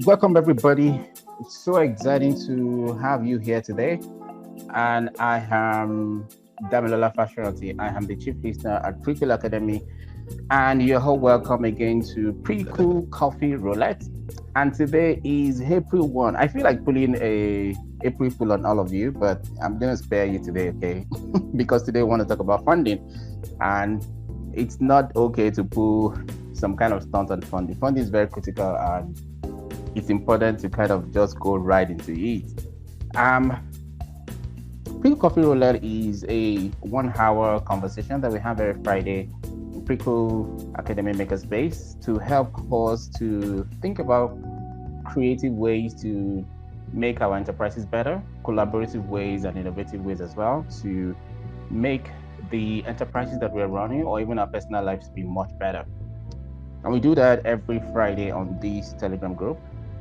Welcome, everybody. It's so exciting to have you here today. And I am Damilola Fasoranti. I am the chief listener at Prikkle Academy. And you're all welcome again to PrikkleCoffeeRoulette. And today is April 1. I feel like pulling a April Fool on all of you, but I'm going to spare you today, okay? Because today I want to talk about funding. And it's not okay to pull some kind of stunt on funding. Funding is very critical and it's important to kind of just go right into it. Prikkle Coffee Roulette is a 1 hour conversation that we have every Friday in Prikkle Academy Makerspace to help us to think about creative ways to make our enterprises better, collaborative ways and innovative ways as well to make the enterprises that we're running or even our personal lives be much better. And we do that every Friday on this Telegram group.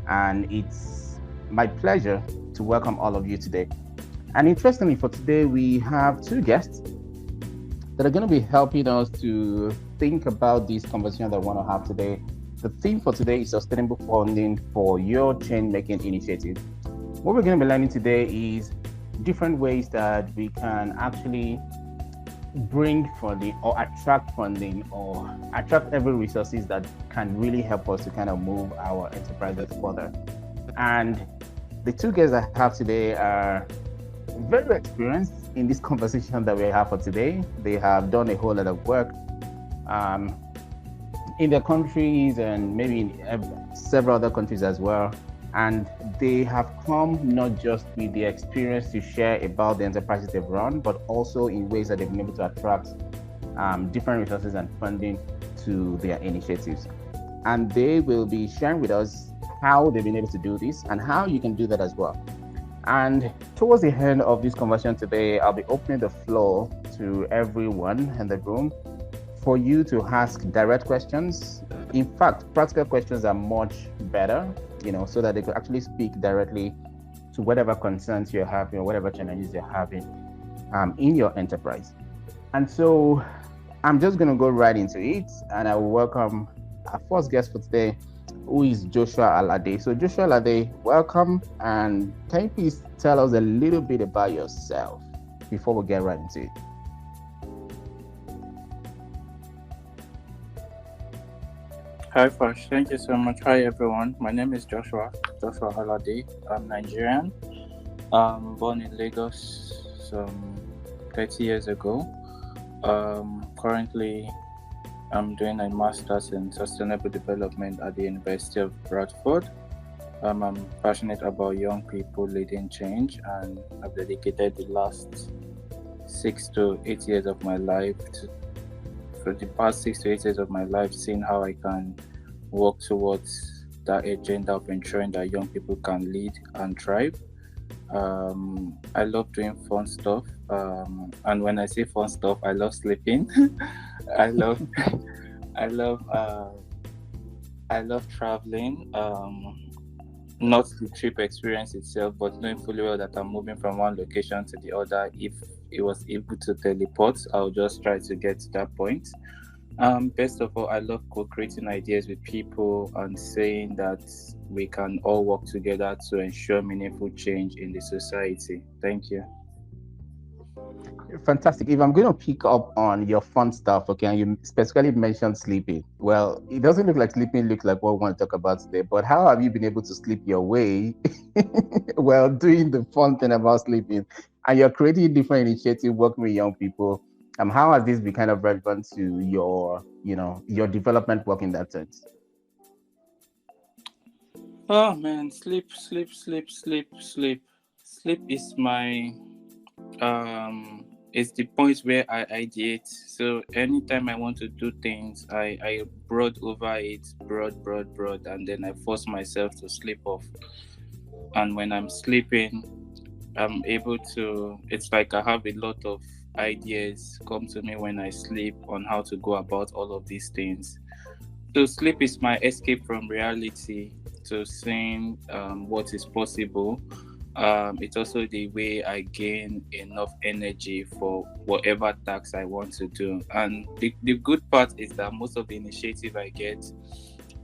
And it's my pleasure to welcome all of you today. And interestingly, for today, we have two guests that are going to be helping us to think about this conversation that I want to have today. The theme for today is sustainable funding for your change-making initiative. What we're going to be learning today is different ways that we can actually bring funding or attract funding or attract every resources that can really help us to kind of move our enterprises further. And the two guests I have today are very experienced in this conversation that we have for today. They have done a whole lot of work in their countries and maybe in several other countries as well. And they have come not just with the experience to share about the enterprises they've run, but also in ways that they've been able to attract different resources and funding to their initiatives. And they will be sharing with us how they've been able to do this and how you can do that as well. And towards the end of this conversation today, I'll be opening the floor to everyone in the room for you to ask direct questions. In fact, practical questions are much better, so that they could actually speak directly to whatever concerns you're having or whatever challenges you're having in your enterprise. And so I'm just going to go right into it, and I will welcome our first guest for today, who is Joshua Alade. So Joshua Alade, welcome, and can you please tell us a little bit about yourself before we get right into it? Hi, Fash. Thank you so much. Hi, everyone. My name is Joshua Alade. I'm Nigerian. Born in Lagos some 30 years ago. Currently, I'm doing a master's in sustainable development at the University of Bradford. I'm passionate about young people leading change, and I've dedicated the last 6 to 8 years of my life for the past 6 to 8 years of my life, seeing how I can work towards that agenda of ensuring that young people can lead and thrive. I love doing fun stuff, and when I say fun stuff, I love sleeping. I love traveling. Not the trip experience itself, but knowing fully well that I'm moving from one location to the other. If it was able to teleport, I'll just try to get to that point. Best of all, I love co-creating ideas with people and saying that we can all work together to ensure meaningful change in the society. Thank you. Fantastic. If I'm going to pick up on your fun stuff, okay, and you specifically mentioned sleeping. Well, it doesn't look like sleeping looks like what we want to talk about today, but how have you been able to sleep your way while doing the fun thing about sleeping? And you're creating different initiatives, working with young people. How has this been kind of relevant to your development work in that sense? Oh man, sleep is my it's the point where I ideate. So anytime I want to do things, I broad over it, broad, and then I force myself to sleep off. And when I'm sleeping, I'm able to, it's like I have a lot of ideas come to me when I sleep on how to go about all of these things. So sleep is my escape from reality to seeing what is possible. It's also the way I gain enough energy for whatever tasks I want to do. And the good part is that most of the initiative I get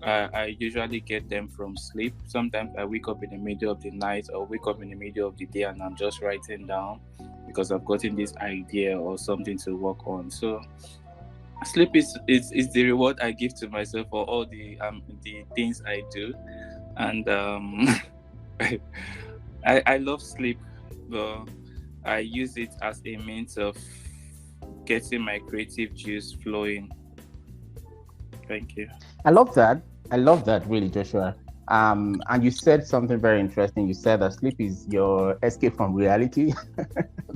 I usually get them from sleep. Sometimes I wake up in the middle of the night or wake up in the middle of the day and I'm just writing down because I've gotten this idea or something to work on. So sleep is the reward I give to myself for all the things I do. And I love sleep, but I use it as a means of getting my creative juice flowing. Thank you. I love that. I love that, really, Joshua. And you said something very interesting. You said that sleep is your escape from reality.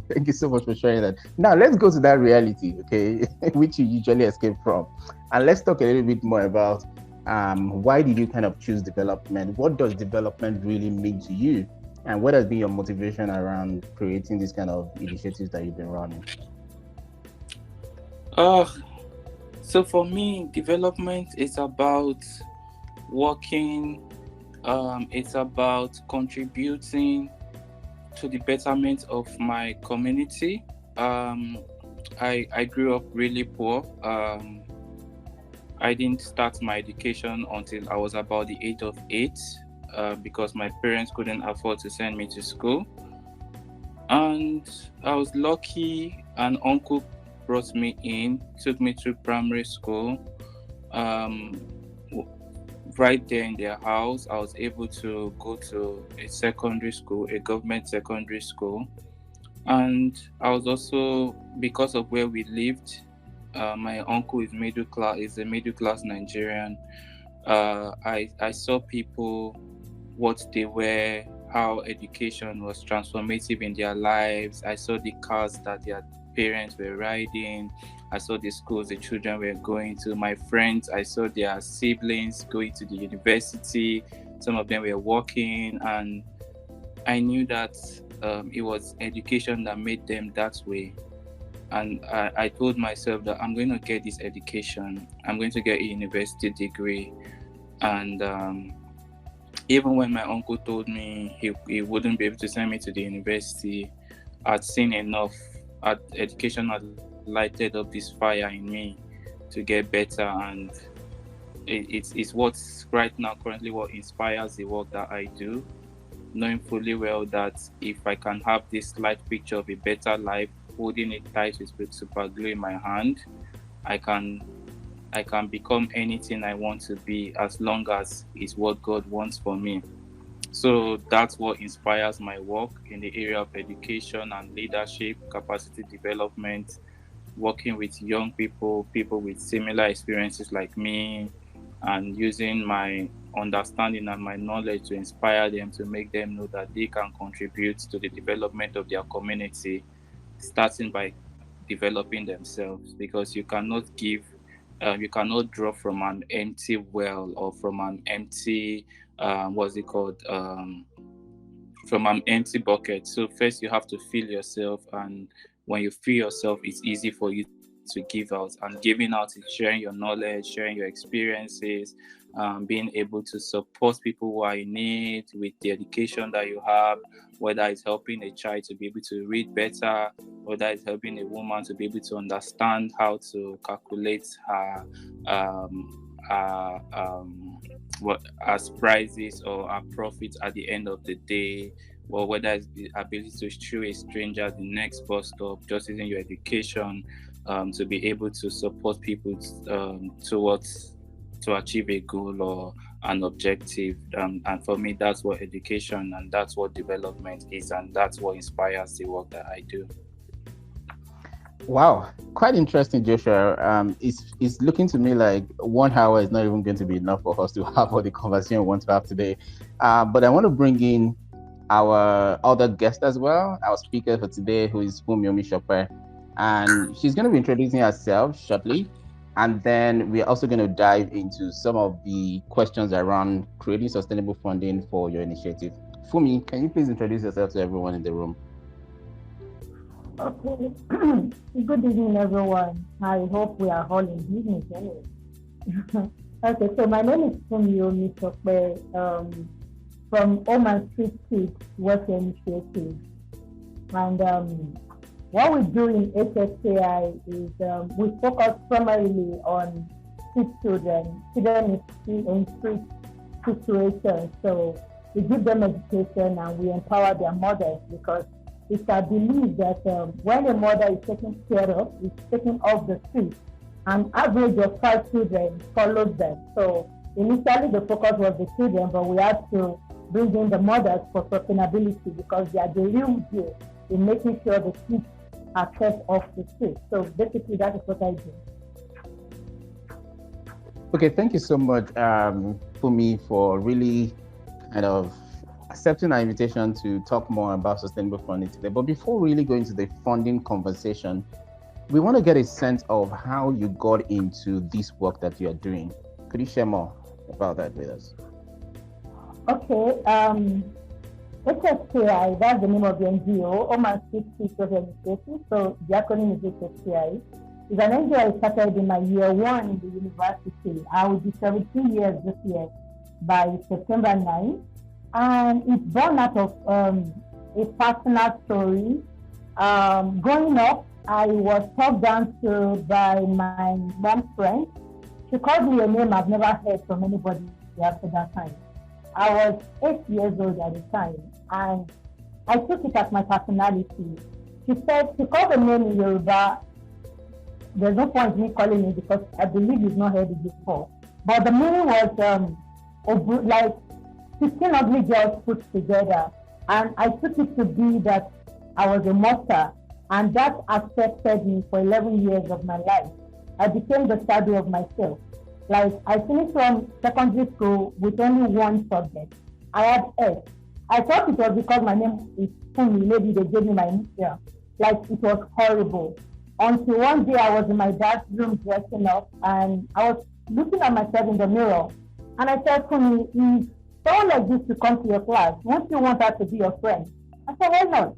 Thank you so much for sharing that. Now let's go to that reality, okay, which you usually escape from, and let's talk a little bit more about why did you kind of choose development? What does development really mean to you, and what has been your motivation around creating these kind of initiatives that you've been running? So for me, development is about working. It's about contributing to the betterment of my community. I grew up really poor. I didn't start my education until I was about the age of 8 because my parents couldn't afford to send me to school. And I was lucky, an uncle brought me in, took me to primary school. Right there in their house, I was able to go to a secondary school, a government secondary school. And I was also, because of where we lived, my uncle is a middle class Nigerian. I saw people, what they were, how education was transformative in their lives. I saw the cars that their parents were riding. I saw the schools the children were going to. My friends, I saw their siblings going to the university. Some of them were working, and I knew that it was education that made them that way. And I told myself that I'm going to get this education. I'm going to get a university degree. And even when my uncle told me he wouldn't be able to send me to the university, I'd seen enough. Education had lighted up this fire in me to get better, and it's what's right now currently what inspires the work that I do, knowing fully well that if I can have this slight picture of a better life, holding it tight with super glue in my hand, I can become anything I want to be, as long as it's what God wants for me. So that's what inspires my work in the area of education and leadership, capacity development, working with young people with similar experiences like me, and using my understanding and my knowledge to inspire them, to make them know that they can contribute to the development of their community, starting by developing themselves. Because you cannot draw from an empty well, or from an empty from an empty bucket. So first you have to fill yourself, and when you fill yourself, it's easy for you to give out. And giving out is sharing your knowledge, sharing your experiences, being able to support people who are in need with the education that you have, whether it's helping a child to be able to read better, whether it's helping a woman to be able to understand how to calculate her what as prices or our profits at the end of the day, or whether it's the ability to show a stranger the next bus stop, just using your education to be able to support people to achieve a goal or an objective. And for me, that's what education and that's what development is, and that's what inspires the work that I do. Wow, quite interesting, Joshua. It's looking to me like 1 hour is not even going to be enough for us to have all the conversation we want to have today. But I want to bring in our other guest as well, our speaker for today, who is Funmi Omisope, and she's going to be introducing herself shortly. And then we're also going to dive into some of the questions around creating sustainable funding for your initiative. Funmi, can you please introduce yourself to everyone in the room? Okay. Good evening, everyone. I hope we are all in business anyway. Okay, so my name is Funmi Omisope, from Oman Street Kids Work Initiative. And what we do in HSKi is we focus primarily on street children in street situations. So we give them education and we empower their mothers, because it's a belief that when a mother is taken care of, is taken off the street, an average of 5 children follows them. So initially the focus was the children, but we had to bring in the mothers for sustainability, because they are the real deal in making sure the kids are kept off the street. So basically that is what I do. Okay, thank you so much, Funmi, for really kind of accepting our invitation to talk more about sustainable funding today. But before we really go into the funding conversation, we want to get a sense of how you got into this work that you are doing. Could you share more about that with us? Okay, HSKi, that's the name of the NGO, Oman Street Social Initiative. So the acronym is HSKi. It's an NGO I started in my year 1 in the university. I will be 17 years this year by September 9. And it's born out of a personal story. Growing up, I was talked down to by my mom's friend. She called me a name I've never heard from anybody after that time. I was 8 years old at the time, and I took it as my personality. She said, she called the name in Yoruba. There's no point in me calling it because I believe you've not heard it before. But the meaning was like 16 ugly girls put together. And I took it to be that I was a monster, and that affected me for 11 years of my life. I became the shadow of myself. Like, I finished from secondary school with only one subject. I had S. I thought it was because my name is Funmi, maybe they gave me my initial. Like, it was horrible. Until one day I was in my dad's room dressing up, and I was looking at myself in the mirror. And I said, Funmi, if someone like this to come to your class, won't you want her to be your friend? I said, why not?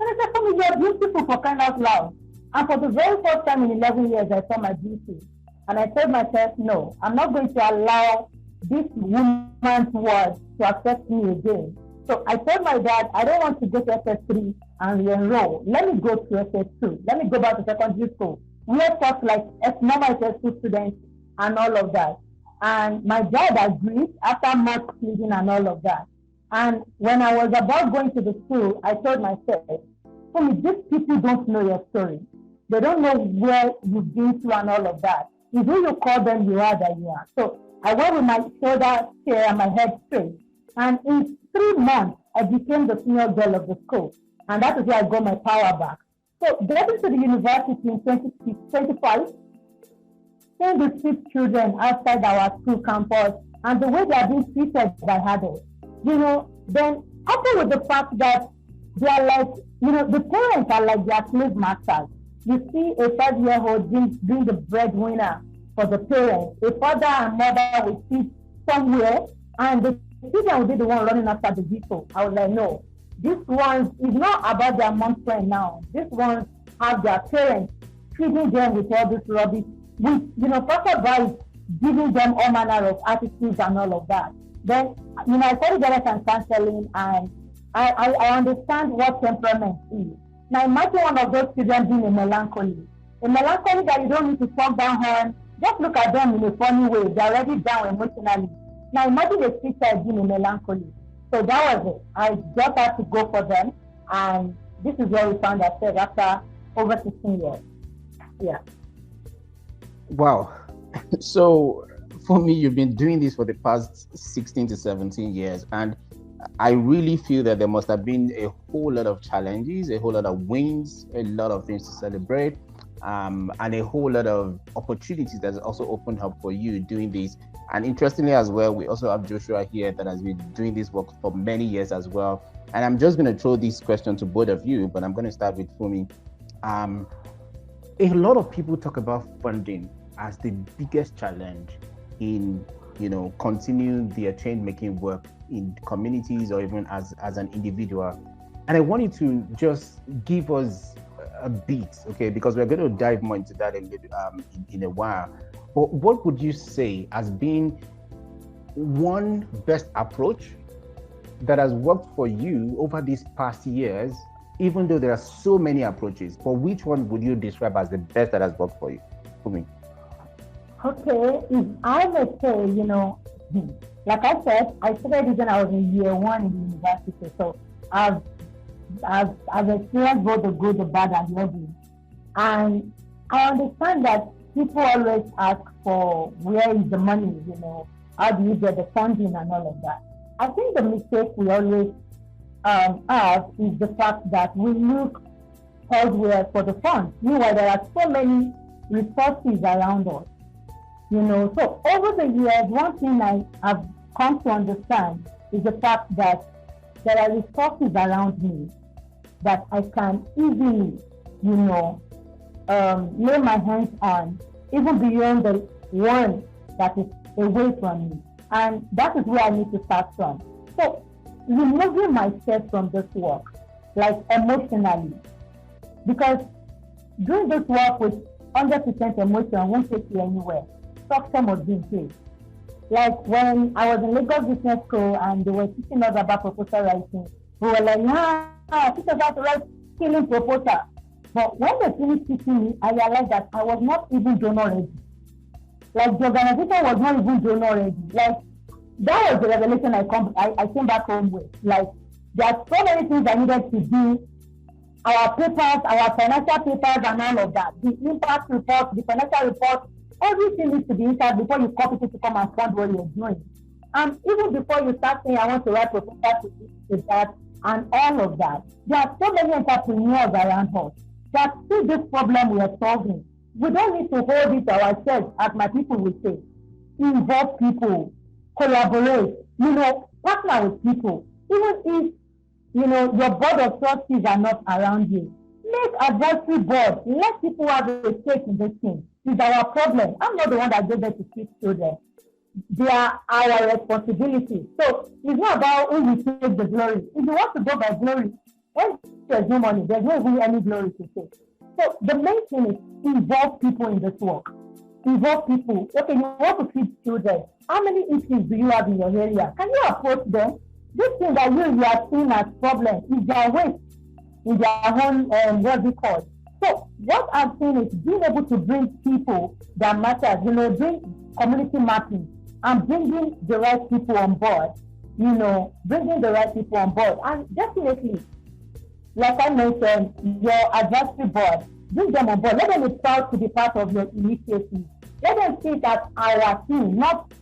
And I said, Funmi, you're beautiful for crying out loud. And for the very first time in 11 years, I saw my beauty. And I told myself, no, I'm not going to allow this woman's words to affect me again. So I told my dad, I don't want to go to SS3 and re-enroll. Let me go to SS2. Let me go back to secondary school. We are taught like normal SS2 students and all of that. And my dad agreed after much pleading and all of that. And when I was about going to the school, I told myself, Funmi, these people don't know your story. They don't know where you've been to and all of that. If you call them, you are that you are. So I went with my shoulder straight and my head straight. And in 3 months, I became the senior girl of the school. And that is where I got my power back. So getting to the university in 2025, seeing the street children outside our school campus and the way they are being treated by adults, then coupled with the fact that they are like, the parents are like their slave masters. You see a 5-year-old being the breadwinner for the parents. A father and mother will sit somewhere, and the children will be the one running after the vehicle. I was like, no, this one is not about their mom's friend now. This one have their parents feeding them with all this rubbish, with, passerby giving them all manner of attitudes and all of that. Then, I studied guidance and counseling, and I understand what temperament is. Now imagine one of those children being a melancholy that you don't need to talk down on. Just look at them in a funny way. They're already down emotionally. Now imagine a street child being a melancholy. So that was it. I just had to go for them, and this is where we found ourselves after over 16 years. Yeah. Wow. So for me, you've been doing this for the past 16 to 17 years, and I really feel that there must have been a whole lot of challenges, a whole lot of wins, a lot of things to celebrate, and a whole lot of opportunities that's also opened up for you doing this. And interestingly as well, we also have Joshua here that has been doing this work for many years as well. And I'm just going to throw this question to both of you, but I'm going to start with Funmi. A lot of people talk about funding as the biggest challenge in continue their change making work in communities or even as an individual. And I want you to just give us a bit, okay, because we're going to dive more into that in a while. But what would you say has been one best approach that has worked for you over these past years, even though there are so many approaches? But which one would you describe as the best that has worked for you? For me. Okay, if I may say, like I said, I started this when I was in year one in university. So I've I've experienced both the good, the bad, and the ugly. And I understand that people always ask for where is the money, how do you get the funding and all of that. I think the mistake we always have is the fact that we look elsewhere for the funds. Meanwhile, there are so many resources around us. So over the years, one thing I have come to understand is the fact that there are resources around me that I can easily, lay my hands on, even beyond the one that is away from me. And that is where I need to start from. So removing myself from this work, like emotionally, because doing this work with 100% emotion won't take you anywhere. Structure must be in place. Like when I was in Lagos Business School and they were teaching us about proposal writing, we were like, teach us how to write killing proposal. But when they finished teaching me, I realized that I was not even donor ready. Like the organization was not even donor ready. Like that was the revelation I came back home with. Like there are so many things I needed to do. Our papers, our financial papers and all of that. The impact report, the financial report, everything needs to be inside before you call people to come and fund what you're doing. And even before you start saying, I want to write proposal to this, to that, and all of that, there are so many entrepreneurs around us that see this problem we are solving. We don't need to hold it to ourselves, as my people will say. Involve people, collaborate, partner with people. Even if, your board of trustees are not around you, make advisory board. Let people have a stake in this thing. It's our problem. I'm not the one that gave them to teach children. They are our responsibility. So it's not about who will take the glory. If you want to go by glory, when there's no money, there's not even any glory to take. So the main thing is involve people in this work. Involve people. Okay, you want to feed children. How many issues do you have in your area? Can you approach them? This thing that you are seeing as problem is their waste in their own, what's it called? So what I'm saying is being able to bring people that matters, bring community mapping and bringing the right people on board, bringing the right people on board. And definitely, like I mentioned, your advisory board, bring them on board. Let them be proud to be part of your initiative. Let them see that our team,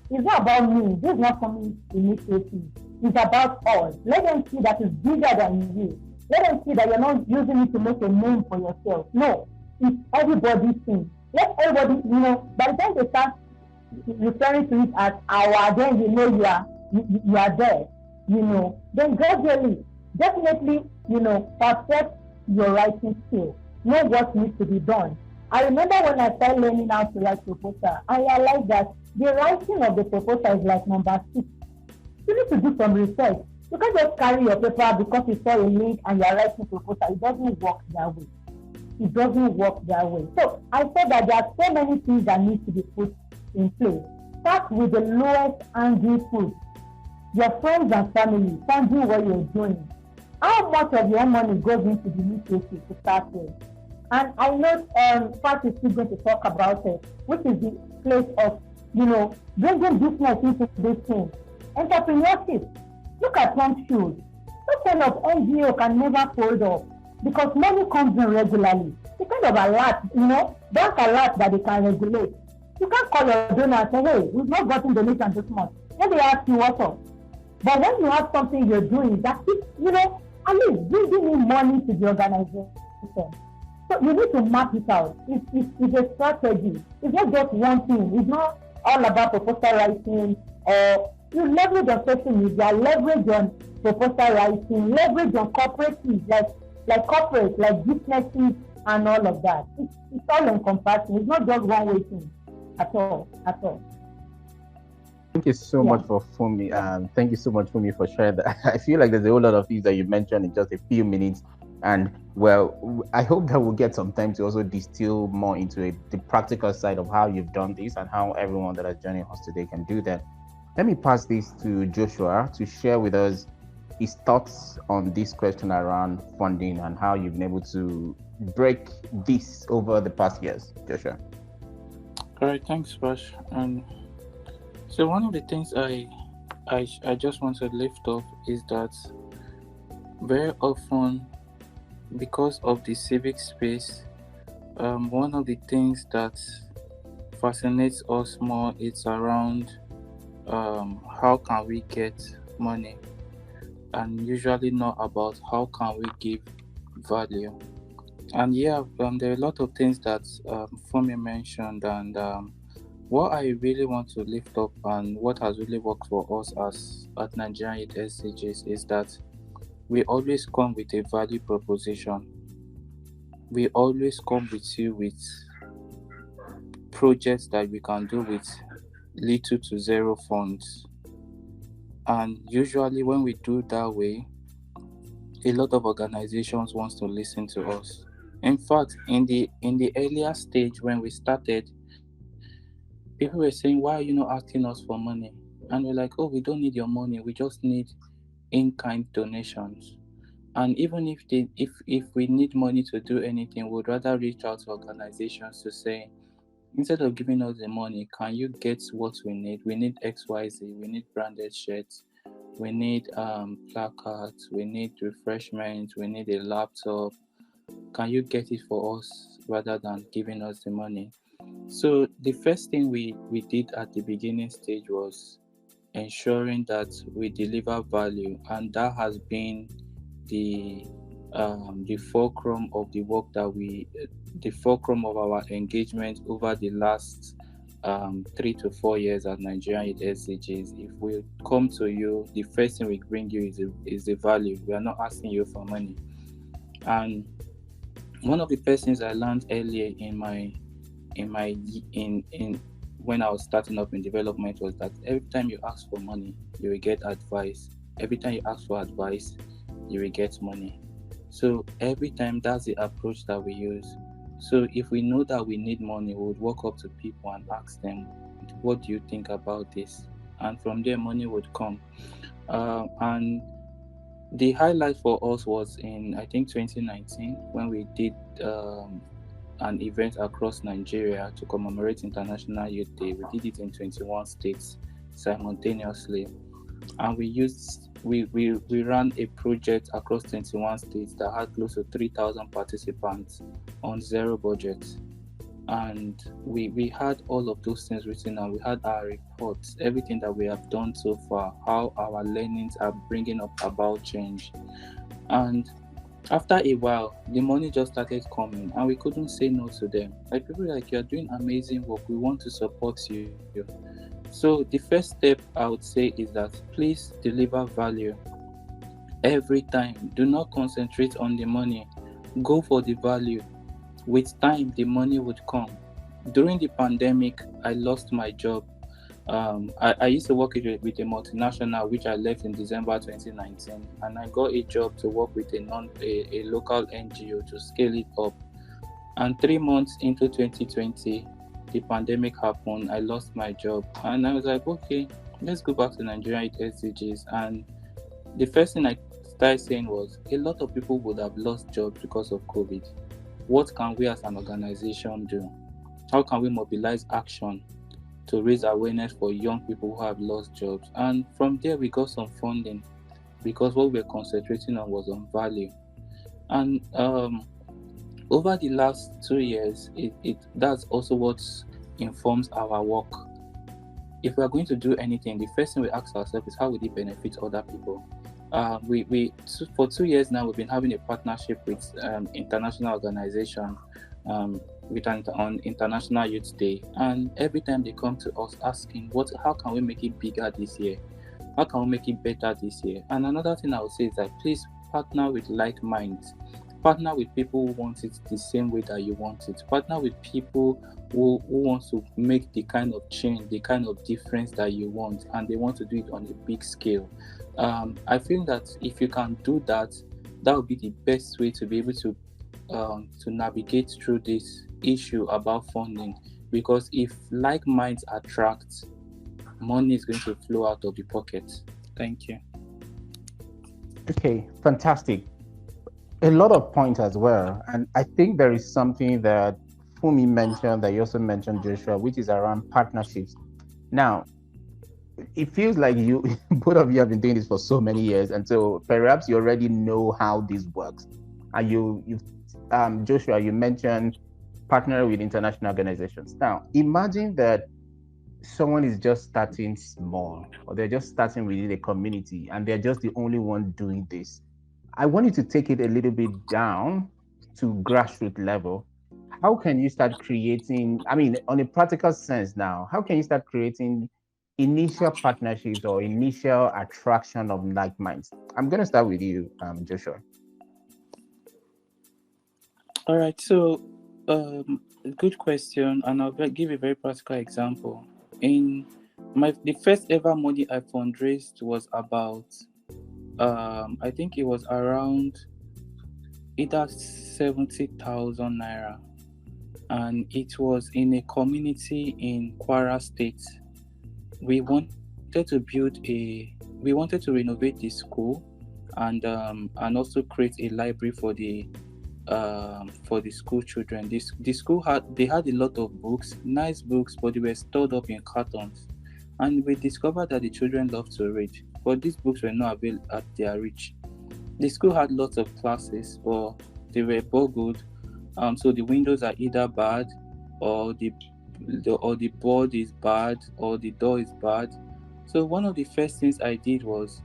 it's not about me. This is not coming initiative. It's about us. Let them see that it's bigger than you. Let them see that you're not using it to make a name for yourself. No, it's everybody's thing. Let everybody, by the time they start referring to it as our, then you are there, then gradually, definitely, perfect your writing skill. Know what needs to be done. I remember when I started learning how to write proposal, I realized that the writing of the proposal is like number 6. You need to do some research. You can't just carry your paper because you saw a link and you are writing proposal. It doesn't work that way. It doesn't work that way. So I said that there are so many things that need to be put in place. Start with the lowest hanging fruit. Your friends and family funding what you're doing. How much of your money goes into the initiative to start with? And I know Pat is still going to talk about it, which is the place of, bringing business into this thing. Entrepreneurship. Look at Trump shoes. That kind of NGO can never fold up because money comes in regularly. The kind of alert, bank alert that they can regulate. You can't call your donor and say, hey, we've not gotten donation this month. Then they ask you what's up. But when you have something you're doing that is, at least bringing in money to the organization. So you need to map it out. It's a strategy. It's not just one thing. It's not all about proposal writing or you leverage on social media, leverage on proposal writing, leverage on corporatives like corporates, like businesses and all of that. It's all encompassing. It's not just one way thing at all. Thank you so much for Funmi. Thank you so much, Funmi, for sharing that. I feel like there's a whole lot of things that you mentioned in just a few minutes. And well, I hope that we'll get some time to also distill more into the practical side of how you've done this and how everyone that is joining us today can do that. Let me pass this to Joshua to share with us his thoughts on this question around funding and how you've been able to break this over the past years. Joshua. All right, thanks, Vash. So one of the things I just want to lift up is that very often, because of the civic space, one of the things that fascinates us more is around how can we get money, and usually not about how can we give value. And yeah, there are a lot of things that Funmi mentioned, and what I really want to lift up and what has really worked for us as at Nigerian Youth SDGs is that we always come with a value proposition. We always come with you with projects that we can do with little to zero funds. And usually when we do that way, a lot of organizations wants to listen to us. In fact, in the earlier stage when we started, people were saying, "Why are you not asking us for money?" And we're like, "Oh, we don't need your money. We just need in-kind donations." And even if we need money to do anything, we'd rather reach out to organizations to say, instead of giving us the money, can you get what we need? We need XYZ, we need branded shirts, we need placards, we need refreshments, we need a laptop. Can you get it for us rather than giving us the money? So the first thing we did at the beginning stage was ensuring that we deliver value, and that has been the fulcrum of the work that the fulcrum of our engagement over the last 3 to 4 years at Nigerian Youth SDGs. If we come to you, the first thing we bring you is the value. We are not asking you for money. And one of the first things I learned earlier in when I was starting up in development was that every time you ask for money, you will get advice. Every time you ask for advice, you will get money. So every time, that's the approach that we use. So if we know that we need money, we would walk up to people and ask them, "What do you think about this?" And from there, money would come. And the highlight for us was in, I think, 2019 when we did an event across Nigeria to commemorate International Youth Day. We did it in 21 states simultaneously, and we ran a project across 21 states that had close to 3,000 participants on zero budget. And we had all of those things written, and we had our reports, everything that we have done so far, how our learnings are bringing up about change. And after a while, the money just started coming, and we couldn't say no to them. Like, people were like, "You're doing amazing work. We want to support you." So the first step I would say is that please deliver value every time. Do not concentrate on the money. Go for the value. With time, the money would come. During the pandemic, I lost my job. I used to work with a multinational, which I left in December 2019, and I got a job to work with a local NGO to scale it up. And 3 months into 2020, the pandemic happened. I lost my job, and I was like, okay, let's go back to Nigerian SDGs. And the first thing I started saying was, a lot of people would have lost jobs because of COVID. What can we as an organization do? How can we mobilize action to raise awareness for young people who have lost jobs? And from there, we got some funding, because what we were concentrating on was on value. And over the last 2 years, that's also what informs our work. If we are going to do anything, the first thing we ask ourselves is, how will it benefit other people? For 2 years now, we've been having a partnership with international organization, on International Youth Day, and every time they come to us asking, how can we make it bigger this year? How can we make it better this year? And another thing I would say is that please partner with like minds. Partner with people who want it the same way that you want it. Partner with people who want to make the kind of change, the kind of difference that you want, and they want to do it on a big scale. I feel that if you can do that, that would be the best way to be able to navigate through this issue about funding. Because if like minds attract, money is going to flow out of the pocket. Thank you. Okay, fantastic. A lot of points as well. And I think there is something that Funmi mentioned, that you also mentioned, Joshua, which is around partnerships. Now, it feels like you both of you have been doing this for so many years, and so perhaps you already know how this works. And Joshua, you mentioned partner with international organizations. Now, imagine that someone is just starting small, or they're just starting within a community, and they're just the only one doing this. I want you to take it a little bit down to grassroots level. How can you start creating, I mean, on a practical sense now, how can you start creating initial partnerships or initial attraction of like minds? I'm going to start with you, Joshua. All right, so good question, and I'll give a very practical example. In the first ever money I fundraised was about I think it was around either 70,000 naira, and it was in a community in Kwara State. We wanted to renovate the school, and also create a library for the school children. The school had a lot of books, nice books, but they were stored up in cartons. And we discovered that the children love to read, but these books were not available at their reach. The school had lots of classes, but they were boggled. So the windows are either bad, or the board is bad, or the door is bad. So one of the first things I did was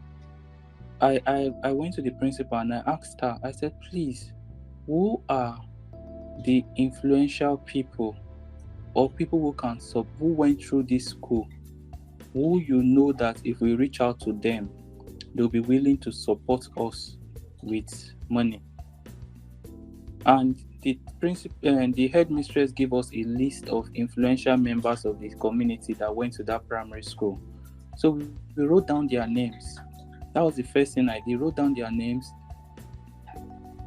I went to the principal and I asked her. I said, please, who are the influential people, or people who went through this school, who you know that if we reach out to them, they'll be willing to support us with money? And the principal and the headmistress gave us a list of influential members of the community that went to that primary school. So we wrote down their names. That was the first thing I did. Wrote down their names,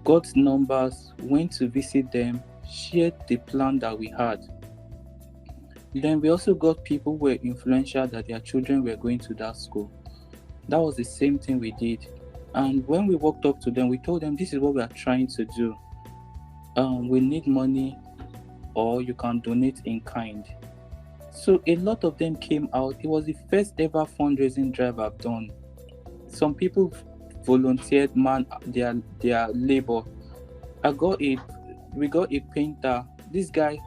got numbers, went to visit them, shared the plan that we had. Then we also got people who were influential that their children were going to that school. That was the same thing we did. And when we walked up to them, we told them, this is what we are trying to do. We need money, or you can donate in kind. So a lot of them came out. It was the first ever fundraising drive I've done. Some people volunteered their labor. We got a painter. This guy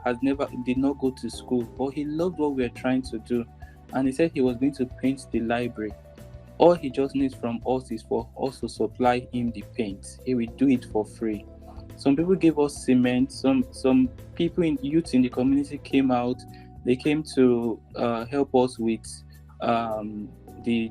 did not go to school, but he loved what we were trying to do, and he said he was going to paint the library. All he just needs from us is for us to supply him the paint. He will do it for free. Some people gave us cement. Some people youth in the community came out. They came to help us with the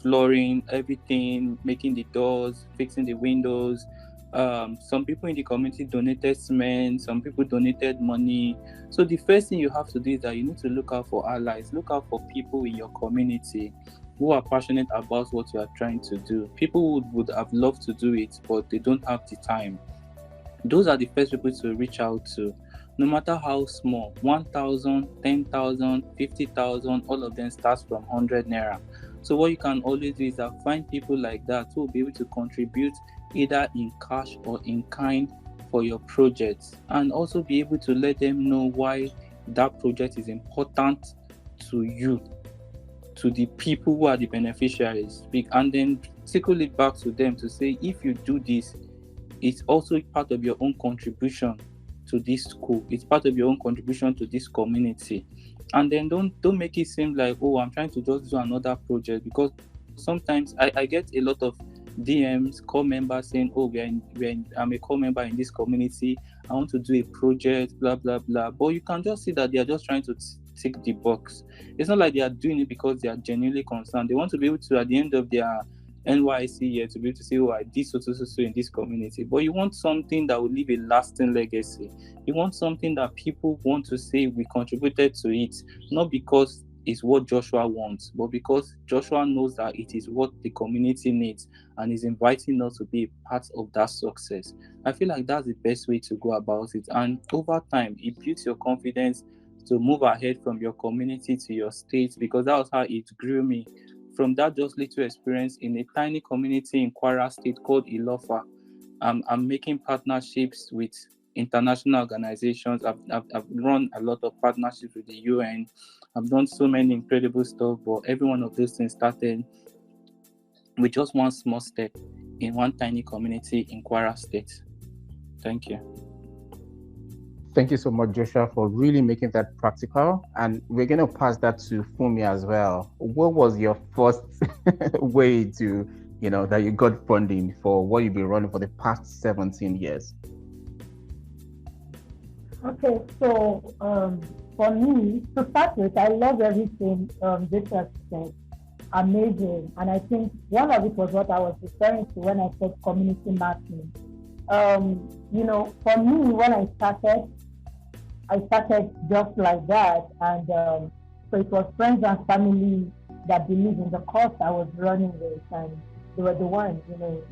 flooring, everything, making the doors, fixing the windows. Some people in the community donated cement. Some people donated money. So the first thing you have to do is that you need to look out for allies. Look out for people in your community who are passionate about what you are trying to do. People who would have loved to do it, but they don't have the time. Those are the first people to reach out to, no matter how small. 1,000, 10,000, 50,000, all of them starts from 100 naira. So what you can always do is that find people like that who will be able to contribute either in cash or in kind for your project, and also be able to let them know why that project is important to you, to the people who are the beneficiaries, and then circle it back to them to say, if you do this, it's also part of your own contribution to this school. It's part of your own contribution to this community. And then don't make it seem like, oh, I'm trying to just do another project, because sometimes I get a lot of DMs, core members saying, oh, I'm a core member in this community, I want to do a project, blah blah blah. But you can just see that they are just trying to tick the box. It's not like they are doing it because they are genuinely concerned. They want to be able to, at the end of their NYC year, to be able to say, oh, I did so in this community. But you want something that will leave a lasting legacy. You want something that people want to say we contributed to it, not because it's what Joshua wants, but because Joshua knows that it is what the community needs and is inviting us to be a part of that success. I feel like that's the best way to go about it. And over time, it builds your confidence to move ahead from your community to your state, because that was how it grew me. From that just little experience in a tiny community in Kwara State called Ilofa, I'm making partnerships with international organizations. I've run a lot of partnerships with the UN. I've done so many incredible stuff, but every one of those things started with just one small step in one tiny community in Kwara State. Thank you. Thank you so much, Joshua, for really making that practical. And we're going to pass that to Funmi as well. What was your first way to, that you got funding for what you've been running for the past 17 years? Okay, so for me, to start with, I love everything Joshua said. Amazing. And I think one of it was what I was referring to when I said community mapping. For me, when I started just like that. And so it was friends and family that believed in the cause I was running with. And they were the ones,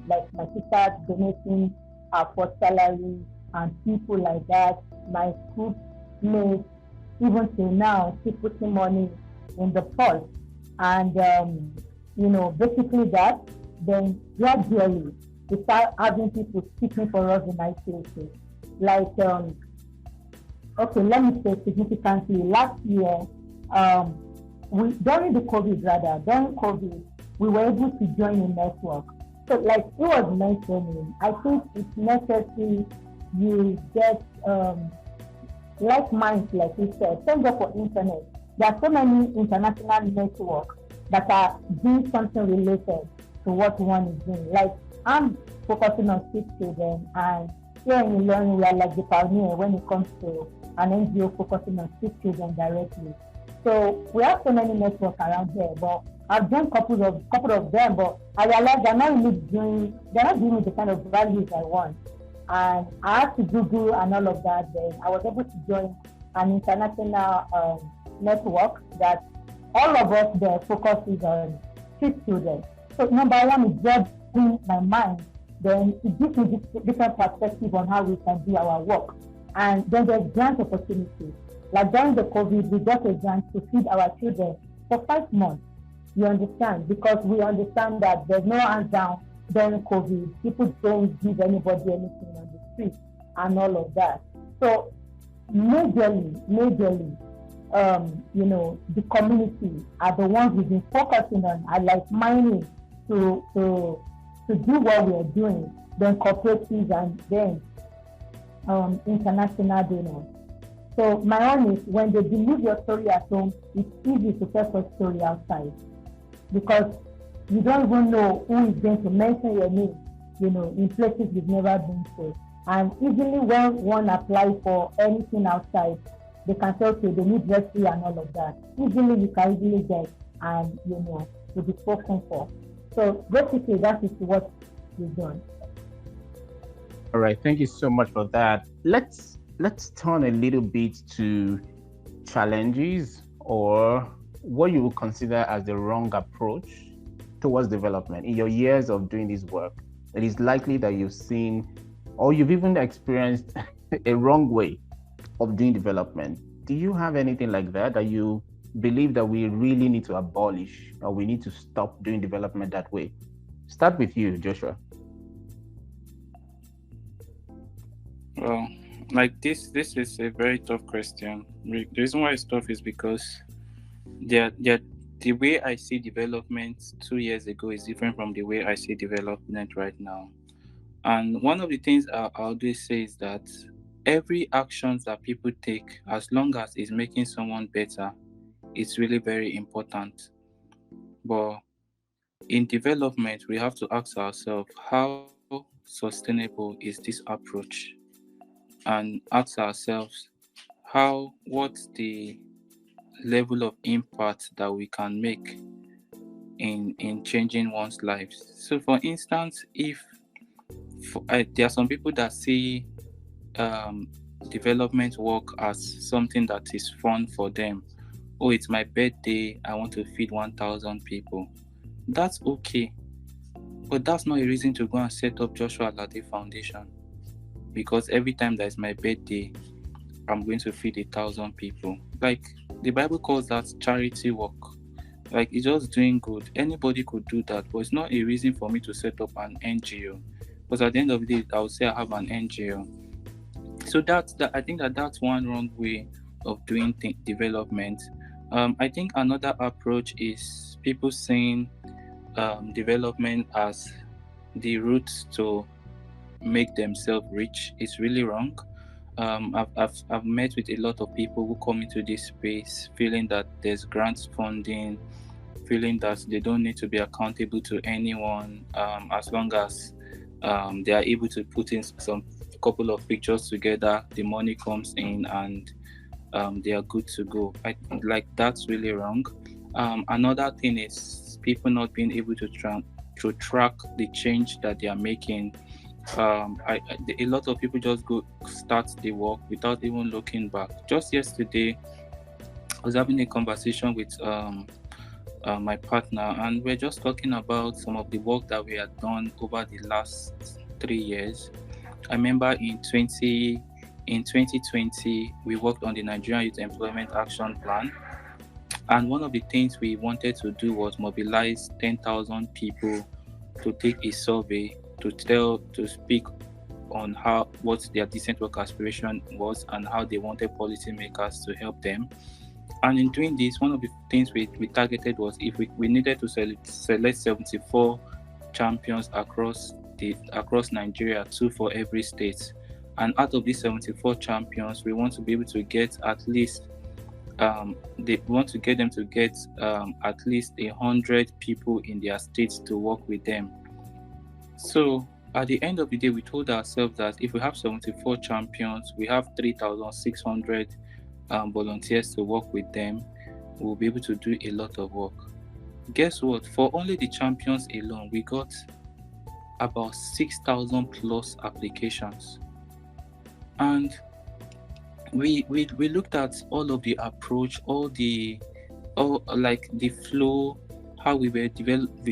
like my sister donating her first salary and people like that. My school mates, even till now, keep putting money in the pot. And, basically that, then gradually we start having people speaking for us in ICAC. Like, okay, let me say significantly, last year, during COVID, we were able to join a network. So like it was mentioning, I think it's necessary you get like minds, like you said. Thank God for internet. There are so many international networks that are doing something related to what one is doing. Like I'm focusing on sick children, and here in Ilorin, we are like the pioneer when it comes to an NGO focusing on sick children directly. So we have so many networks around here, but I've done couple of them, but I realized they're not giving me the kind of values I want. And I had to Google and all of that. Then I was able to join an international network that all of us there focuses on street children. So number one is broadening my mind. Then it gives me different perspective on how we can do our work. And then there's grant opportunities. Like during the COVID, we got a grant to feed our children for 5 months. You understand? Because we understand that there's no hands down during COVID. People don't give anybody anything on the street and all of that. So majorly, the community are the ones we've been focusing on, are like mining to do what we are doing, then cooperatives and then international donors. So my own is, when they believe your story at home, it's easy to tell your story outside, because you don't even know who is going to mention your name, in places you've never been to. And easily when one applies for anything outside, they can say, okay, they need rescue and all of that. Easily, you can easily get, and to be spoken for. So basically, that is what we've done. All right, thank you so much for that. Let's turn a little bit to challenges, or what you would consider as the wrong approach towards development. In your years of doing this work, it is likely that you've seen, or you've even experienced a wrong way of doing development. Do you have anything like that you believe that we really need to abolish, or we need to stop doing development that way? Start with you, Joshua. Well, like this is a very tough question. The reason why it's tough is because the way I see development 2 years ago is different from the way I see development right now. And one of the things I always say is that every action that people take, as long as it's making someone better, it's really very important. But in development, we have to ask ourselves, how sustainable is this approach? And ask ourselves, what's the level of impact that we can make in changing one's lives? So for instance, there are some people that see development work as something that is fun for them. Oh, it's my birthday, I want to feed 1,000 people. That's okay, but that's not a reason to go and set up Joshua Alade Foundation, because every time that is my birthday, I'm going to feed 1,000 people. Like, the Bible calls that charity work. Like, it's just doing good. Anybody could do that, but it's not a reason for me to set up an NGO. Because at the end of the day, I would say I have an NGO. So I think that's one wrong way of doing development. I think another approach is people saying development as the route to make themselves rich. Is really wrong. I've met with a lot of people who come into this space feeling that there's grants funding, feeling that they don't need to be accountable to anyone, as long as they are able to put in some couple of pictures together, the money comes in and they are good to go. I think like that's really wrong. Another thing is people not being able to track the change that they are making. A lot of people just go start the work without even looking back. Just yesterday, I was having a conversation with my partner, and we're just talking about some of the work that we had done over the last 3 years. I remember in 2020, we worked on the Nigerian Youth Employment Action Plan, and one of the things we wanted to do was mobilize 10,000 people to take a survey to speak on what their decent work aspiration was and how they wanted policymakers to help them. And in doing this, one of the things we targeted was if we needed to select 74 champions across Nigeria, 2 for every state. And out of these 74 champions, we want to be able to get at least they want to get them to get at least 100 people in their states to work with them. So at the end of the day, we told ourselves that if we have 74 champions, we have 3,600 volunteers to work with them, we'll be able to do a lot of work. Guess what? For only the champions alone, we got about 6,000 plus applications. And we looked at all of the approach, like the flow, how we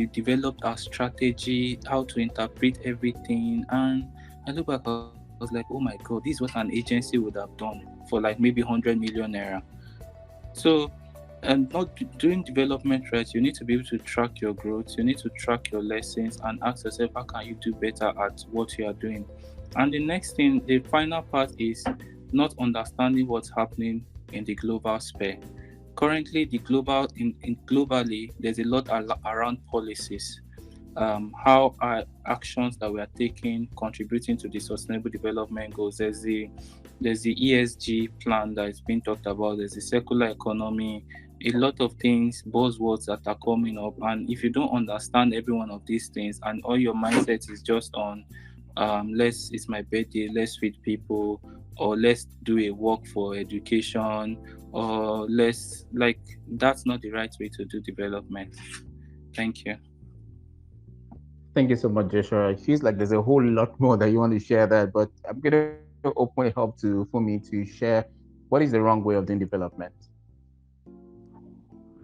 developed our strategy, how to interpret everything. And I look back, I was like, oh my God, this is what an agency would have done for like maybe 100 million naira. So, and not doing development, right? You need to be able to track your growth. You need to track your lessons and ask yourself, how can you do better at what you are doing? And the next thing, the final part is not understanding what's happening in the global sphere. Currently, globally, there's a lot around policies. How are actions that we are taking contributing to the Sustainable Development Goals? There's the ESG plan that is being talked about. There's the circular economy. A lot of things, buzzwords that are coming up. And if you don't understand every one of these things, and all your mindset is just on, it's my birthday, let's feed people, or let's do a work for education, or that's not the right way to do development. Thank you. Thank you so much, Joshua. It feels like there's a whole lot more that you want to share there, but I'm going to open it up to Funmi to share what is the wrong way of doing development.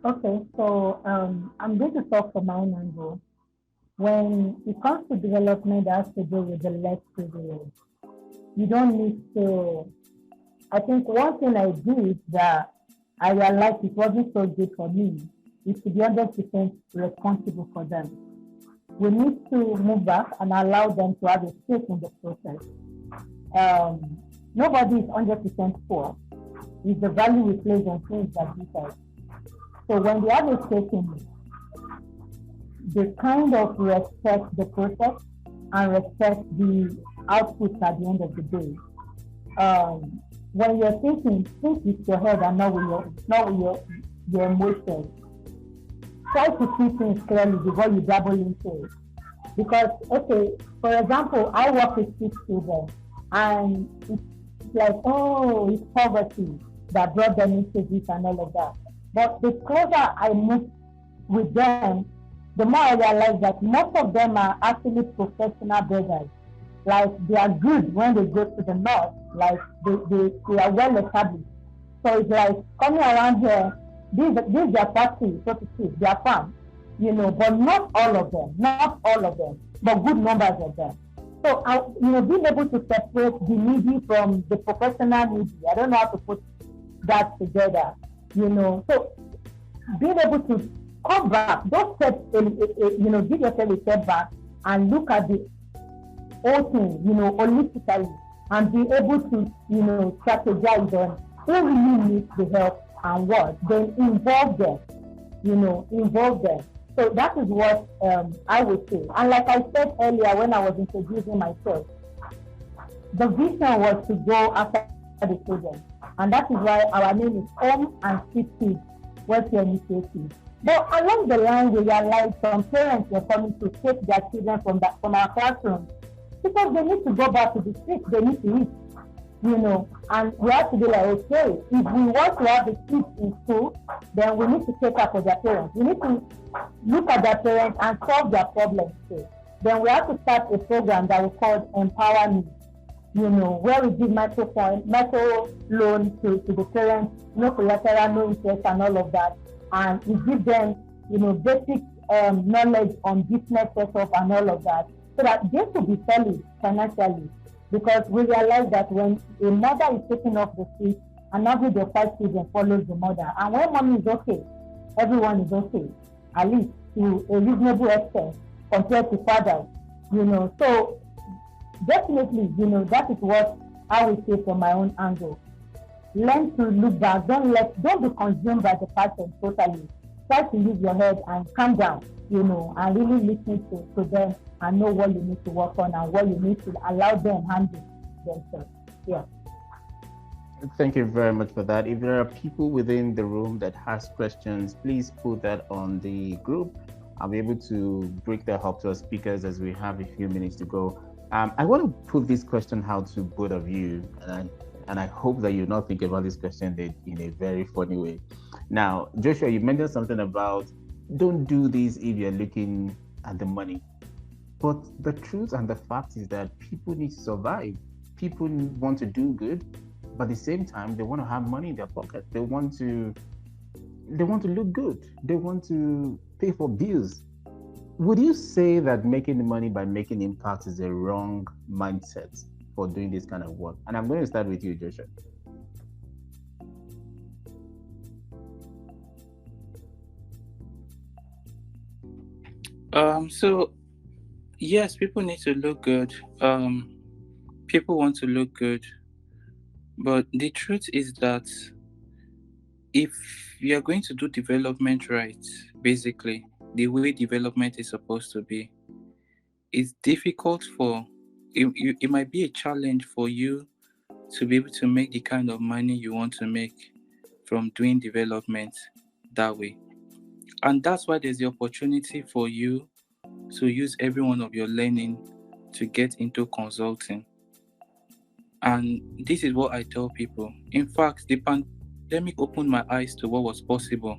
Okay, so I'm going to talk from my own angle. When it comes to development that has to do with the less privileged, you don't need to. I think one thing I do is that I realized it wasn't so good for me is to be 100% responsible for them. We need to move back and allow them to have a stake in the process. Nobody is 100% poor. It's the value we place on things that differ. So when they have a stake in it, they kind of respect the process and respect the output at the end of the day. When you're thinking, think with your head and not with your emotions. Try to see things clearly before you dabble into it. Because, okay, for example, I work with 6 children, and it's like, oh, it's poverty that brought them into this and all of that. But the closer I move with them, the more I realize that most of them are actually professional beggars. Like, they are good when they go to the north, like they are well established. So it's like coming around here, this is their factory, so to speak, their farm, but not all of them, but good numbers of them. So, being able to separate the needy from the professional needy, I don't know how to put that together, So, being able to come back, don't step, give yourself a step back and look at the whole thing, holistically. and be able to, strategize on who really needs the help and what, then involve them, involve them. So that is what I would say. And like I said earlier when I was introducing myself, the vision was to go after the children. And that is why our name is Home and Street Kids Welfare Initiative. But along the line, we realized some parents were coming to take their children from our classrooms because they need to go back to the streets, they need to eat, and we have to be like, okay, if we want to have the kids in school, then we need to take care for their parents. We need to look at their parents and solve their problems too. Then we have to start a program that we call Empower Me, where we give micro loan to the parents, no collateral, no interest and all of that. And we give them, basic knowledge on business setup and all of that, so that they could be solid financially. Because we realize that when a mother is taken off the street, an average of 5 children follows the mother. And when mommy is okay, everyone is okay, at least to a reasonable extent compared to fathers. So definitely, that is what I would say from my own angle. Learn to look back. Don't be consumed by the person totally. Try to use your head and calm down, and really listen to them and know what you need to work on and what you need to allow them handle themselves. Yeah. Thank you very much for that. If there are people within the room that has questions, please put that on the group. I'll be able to break that up to our speakers as we have a few minutes to go. I want to put this question out to both of you, and I hope that you not think about this question in a very funny way. Now, Joshua, you mentioned something about don't do this if you're looking at the money. But the truth and the fact is that people need to survive. People want to do good, but at the same time, they want to have money in their pocket. They want to look good. They want to pay for bills. Would you say that making money by making impact is a wrong mindset for doing this kind of work? And I'm going to start with you, Joshua. So yes, people need to look good. People want to look good. But the truth is that if you're going to do development right, basically, the way development is supposed to be, it's difficult it might be a challenge for you to be able to make the kind of money you want to make from doing development that way. And that's why there's the opportunity for you to use every one of your learning to get into consulting. And this is what I tell people. In fact, the pandemic opened my eyes to what was possible.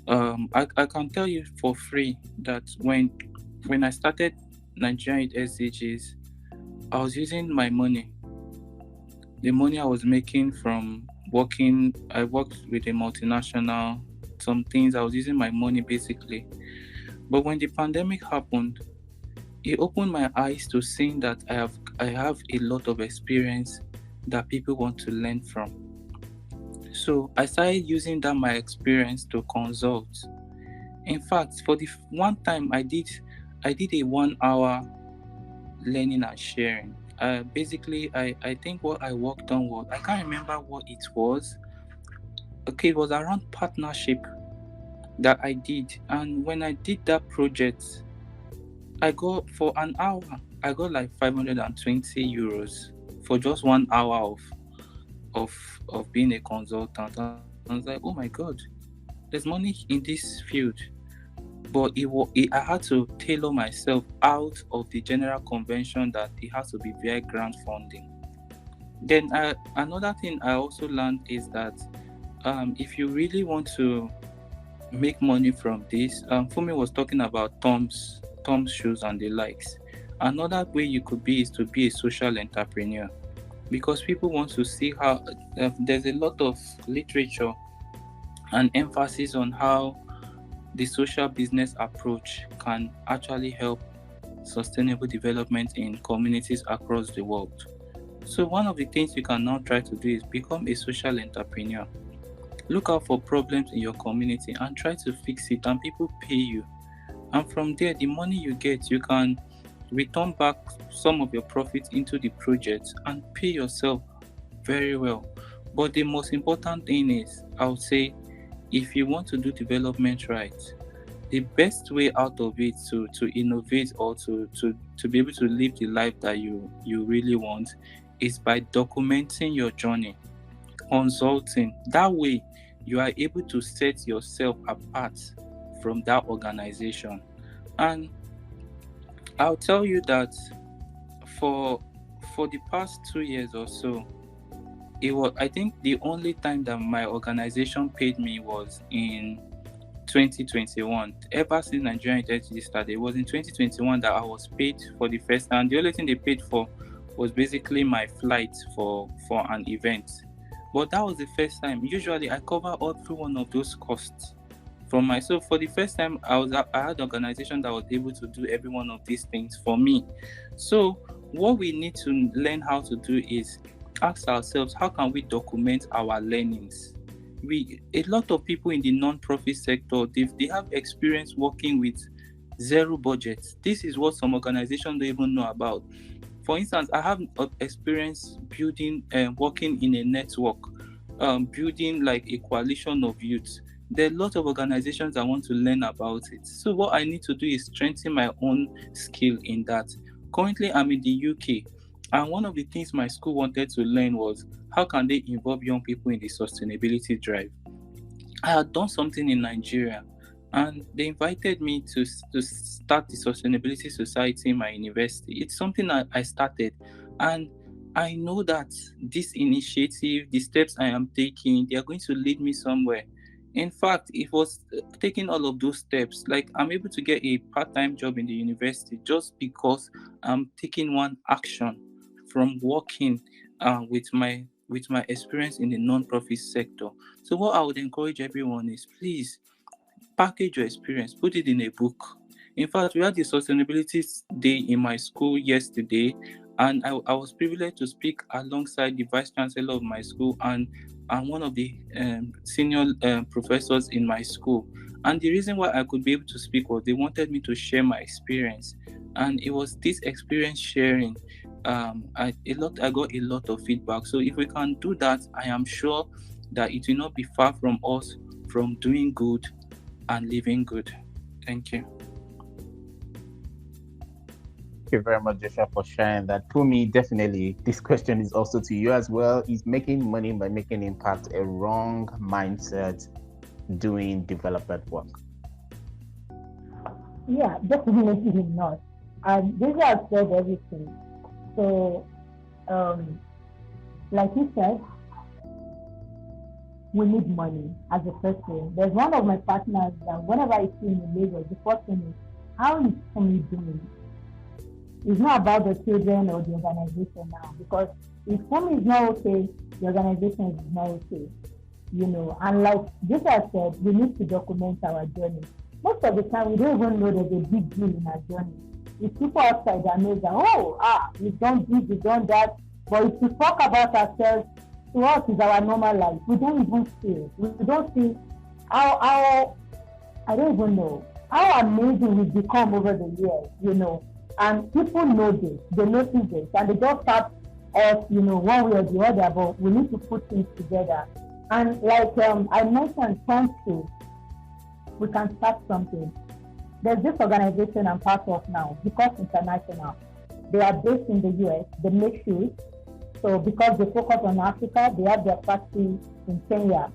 I can tell you for free that when I started Nigeria SDGs, I was using my money. The money I was making from working, I worked with a multinational, some things, I was using my money basically. But when the pandemic happened, it opened my eyes to seeing that I have a lot of experience that people want to learn from. So I started using my experience to consult. In fact, for the one time I did a 1 hour learning and sharing. Basically, I think what I worked on was, I can't remember what it was. Okay, it was around partnership that I did. And when I did that project, for an hour, I got like 520 euros for just 1 hour of being a consultant. And I was like, oh my God, there's money in this field. But I had to tailor myself out of the general convention that it has to be via grant funding. Then another thing I also learned is that if you really want to make money from this, Funmi was talking about Tom's shoes and the likes. Another way you could be is to be a social entrepreneur, because people want to see how there's a lot of literature and emphasis on how the social business approach can actually help sustainable development in communities across the world. So one of the things you can now try to do is become a social entrepreneur. Look out for problems in your community and try to fix it, and people pay you. And from there, the money you get, you can return back some of your profits into the project and pay yourself very well. But the most important thing is, I would say, if you want to do development right, the best way out of it to innovate or to be able to live the life that you really want is by documenting your journey, consulting. That way, you are able to set yourself apart from that organization. And I'll tell you that for the past 2 years or so, it was, I think, the only time that my organization paid me was in 2021. Ever since Nigerian Identity started, it was in 2021 that I was paid for the first time. The only thing they paid for was basically my flight for an event. But that was the first time. Usually I cover every one of those costs from myself. For the first time, I had an organization that was able to do every one of these things for me. So what we need to learn how to do is ask ourselves, how can we document our learnings? A lot of people in the non-profit sector, they have experience working with zero budgets. This is what some organizations don't even know about. For instance, I have experience building and working in a network, building like a coalition of youth. There are a lot of organizations that want to learn about it. So what I need to do is strengthen my own skill in that. Currently, I'm in the UK. And one of the things my school wanted to learn was how can they involve young people in the sustainability drive. I had done something in Nigeria, and they invited me to start the Sustainability Society in my university. It's something that I started, and I know that this initiative, the steps I am taking, they are going to lead me somewhere. In fact, it was taking all of those steps. Like, I'm able to get a part-time job in the university just because I'm taking one action from working with my experience in the non-profit sector. So what I would encourage everyone is, please package your experience, put it in a book. In fact, we had the sustainability day in my school yesterday, and I was privileged to speak alongside the vice chancellor of my school and one of the senior professors in my school. And the reason why I could be able to speak was they wanted me to share my experience, and it was this experience sharing. I got a lot of feedback. So if we can do that, I am sure that it will not be far from us from doing good and living good. Thank you. Thank you very much, Joshua, for sharing that. Funmi, definitely, this question is also to you as well. Is making money by making impact a wrong mindset doing development work? Yeah, definitely not. And this has said everything. So, like you said, we need money as a first thing. There's one of my partners that whenever I see him in Lagos, the first thing is, how is Funmi doing? It's not about the children or the organization now, because if Funmi is not okay, the organization is not okay. And like this I said, we need to document our journey. Most of the time, we don't even know there's a big deal in our journey. If people outside that know that, we've done this, we've done that, but if we talk about ourselves, to us is our normal life. We don't even see it. We don't see how I don't even know how amazing we've become over the years, and people know this, they notice this, and they just start us, one way or the other, but we need to put things together. And like I mentioned, we can start something. There's this organization I'm part of now, Because International. They are based in the US. They make shoes. So because they focus on Africa, they have their factory in Kenya.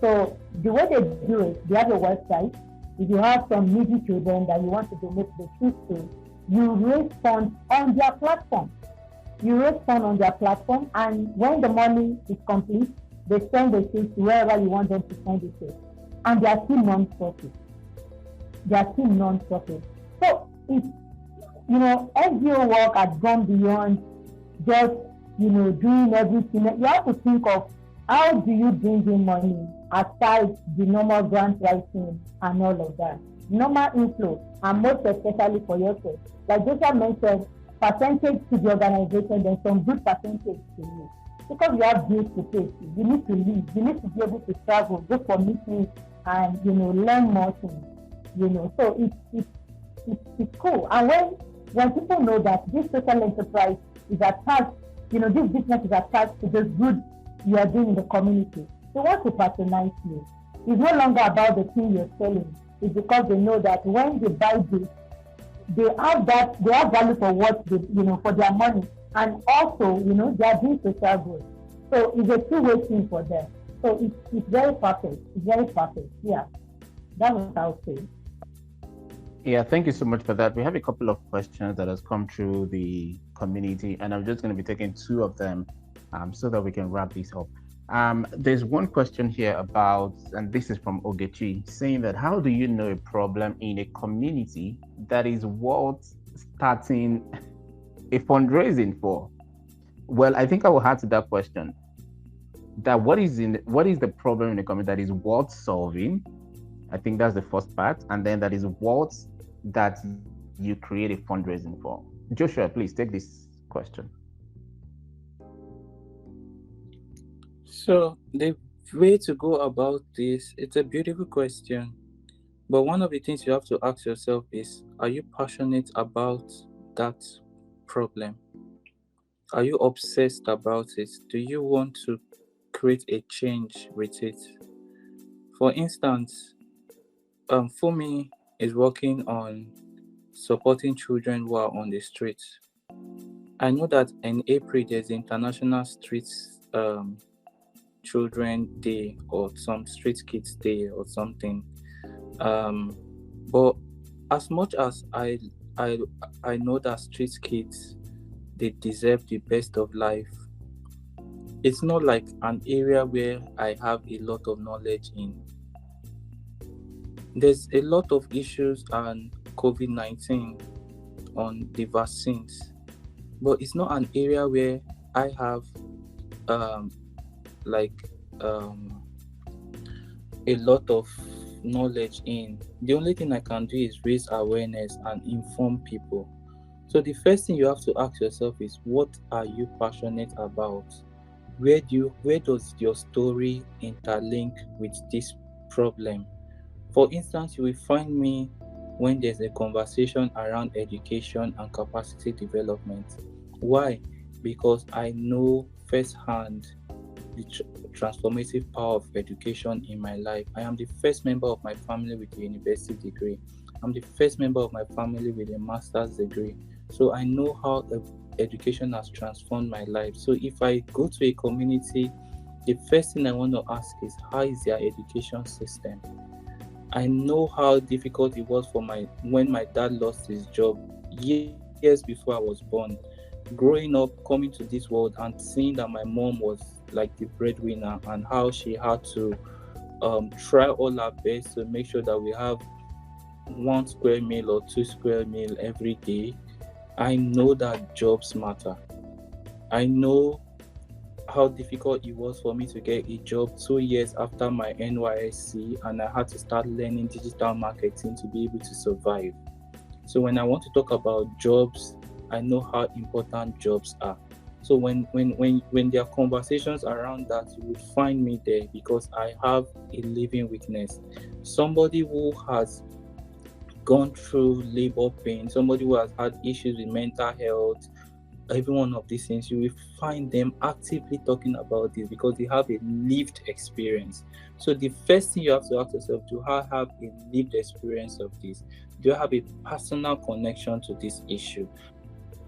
So the way they do it, they have a website. If you have some needy children that you want to donate the shoes to, you raise funds on their platform. And when the money is complete, they send the shoes to wherever you want them to send it to. And they are still non-profit. So it's, NGO work has gone beyond just, doing everything. You have to think of how do you bring in money aside the normal grant writing and all of that. Normal inflow, and most especially for yourself. Like Joshua mentioned, percentage to the organization, then some good percentage to you. Because you have bills to pay, you need to live, you need to be able to travel, go for meetings, and learn more things. So it's cool. And when when people know that this social enterprise is attached, this business is attached to the good you are doing in the community, they want to patronize you. It's no longer about the thing you're selling. It's because they know that when they buy this, they have value for what they, for their money, and also, they are doing social good. So it's a two-way thing for them. So it's very perfect. It's very perfect. Yeah, that's what I would say. Yeah, thank you so much for that. We have a couple of questions that has come through the community, and I'm just going to be taking two of them so that we can wrap this up. There's one question here about, and this is from Ogechi, saying that how do you know a problem in a community that is worth starting a fundraising for? Well, I think I will answer that question. That what is the problem in the community that is worth solving? I think that's the first part, and then that is what that you create a fundraising for. Joshua, please take this question. So the way to go about this, it's a beautiful question, but one of the things you have to ask yourself is, are you passionate about that problem? Are you obsessed about it? Do you want to create a change with it? For instance, Funmi is working on supporting children who are on the streets. I know that in April there's International Streets Children Day or some Street Kids Day or something. But as much as I know that street kids, they deserve the best of life, it's not like an area where I have a lot of knowledge in. There's a lot of issues on COVID-19, on the vaccines, but it's not an area where I have a lot of knowledge in. The only thing I can do is raise awareness and inform people. So the first thing you have to ask yourself is, what are you passionate about? Where does your story interlink with this problem? For instance, you will find me when there's a conversation around education and capacity development. Why? Because I know firsthand the transformative power of education in my life. I am the first member of my family with a university degree. I'm the first member of my family with a master's degree. So I know how education has transformed my life. So if I go to a community, the first thing I want to ask is, how is their education system? I know how difficult it was when my dad lost his job years before I was born. Growing up, coming to this world and seeing that my mom was like the breadwinner, and how she had to try all her best to make sure that we have 1 square meal or 2 square meal every day. I know that jobs matter. I know how difficult it was for me to get a job 2 years after my NYSC, and I had to start learning digital marketing to be able to survive. So when I want to talk about jobs, I know how important jobs are. So when there are conversations around that, you will find me there, because I have a living witness. Somebody who has gone through labor pain, somebody who has had issues with mental health, every one of these things, you will find them actively talking about this because they have a lived experience. So the first thing you have to ask yourself, do I have a lived experience of this? Do I have a personal connection to this issue?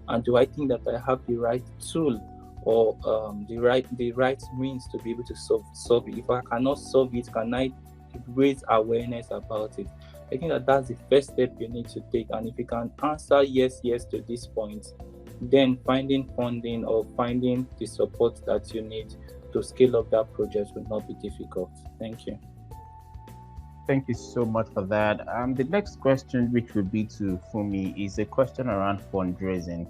And do I think that I have the right tool or the right means to be able to solve it? If I cannot solve it, can I raise awareness about it? I think that that's the first step you need to take. And if you can answer yes to this point, then finding funding or finding the support that you need to scale up that project will not be difficult. Thank you. Thank you so much for that. The next question, which would be to Funmi, is a question around fundraising.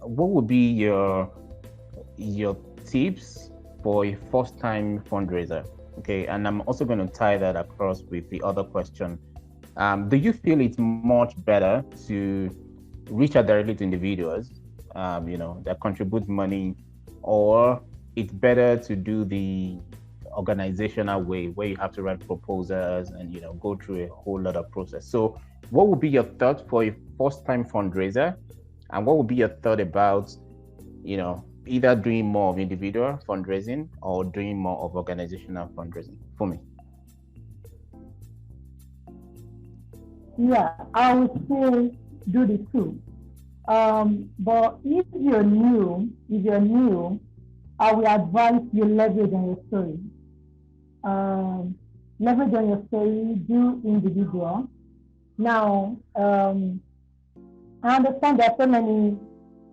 What would be your tips for a first-time fundraiser? Okay, and I'm also going to tie that across with the other question. Do you feel it's much better to reach out directly to individuals, that contribute money, or it's better to do the organizational way where you have to write proposals and go through a whole lot of process? So what would be your thought for a first-time fundraiser, and what would be your thought about, either doing more of individual fundraising or doing more of organizational fundraising? For me. Yeah, I would say do the two. But if you're new, I will advise you leverage on your story. Leverage on your story, do individual. Now, I understand there are so many